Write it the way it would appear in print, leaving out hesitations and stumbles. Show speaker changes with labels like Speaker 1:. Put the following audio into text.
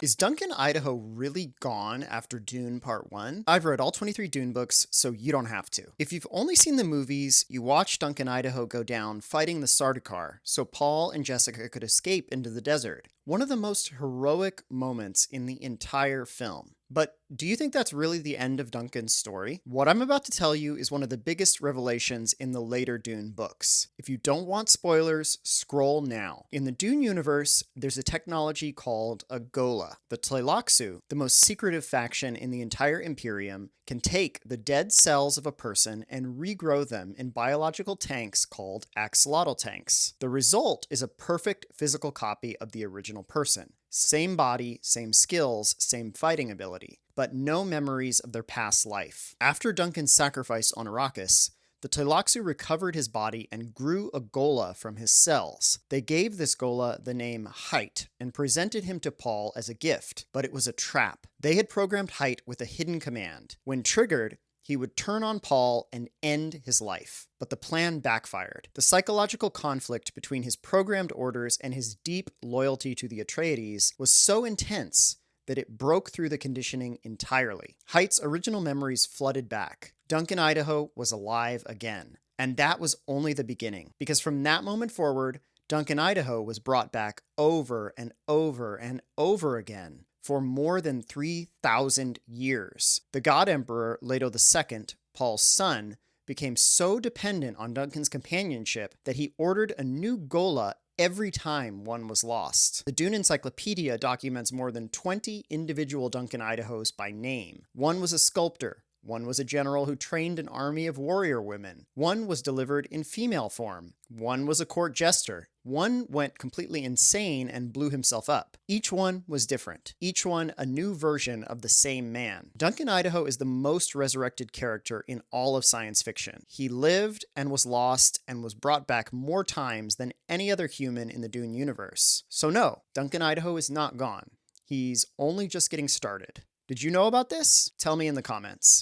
Speaker 1: Is Duncan Idaho really gone after Dune Part 1? I've read all 23 Dune books, so you don't have to. If you've only seen the movies, you watch Duncan Idaho go down fighting the Sardaukar so Paul and Jessica could escape into the desert. One of the most heroic moments in the entire film. But do you think that's really the end of Duncan's story? What I'm about to tell you is one of the biggest revelations in the later Dune books. If you don't want spoilers, scroll now. In the Dune universe, there's a technology called a gola. The Tleilaxu, the most secretive faction in the entire Imperium, can take the dead cells of a person and regrow them in biological tanks called axolotl tanks. The result is a perfect physical copy of the original person. Same body, same skills, same fighting ability, but no memories of their past life. After Duncan's sacrifice on Arrakis, the Tleilaxu recovered his body and grew a gola from his cells. They gave this gola the name Height and presented him to Paul as a gift, but it was a trap. They had programmed Height with a hidden command. When triggered, he would turn on Paul and end his life. But the plan backfired. The psychological conflict between his programmed orders and his deep loyalty to the Atreides was so intense that it broke through the conditioning entirely. Height's original memories flooded back. Duncan Idaho was alive again. And that was only the beginning, because from that moment forward, Duncan Idaho was brought back over and over and over again for more than 3,000 years. The God Emperor, Leto II, Paul's son, became so dependent on Duncan's companionship that he ordered a new gola every time one was lost. The Dune Encyclopedia documents more than 20 individual Duncan Idahos by name. One was a sculptor. One was a general who trained an army of warrior women. One was delivered in female form. One was a court jester. One went completely insane and blew himself up. Each one was different. Each one a new version of the same man. Duncan Idaho is the most resurrected character in all of science fiction. He lived and was lost and was brought back more times than any other human in the Dune universe. So no, Duncan Idaho is not gone. He's only just getting started. Did you know about this? Tell me in the comments.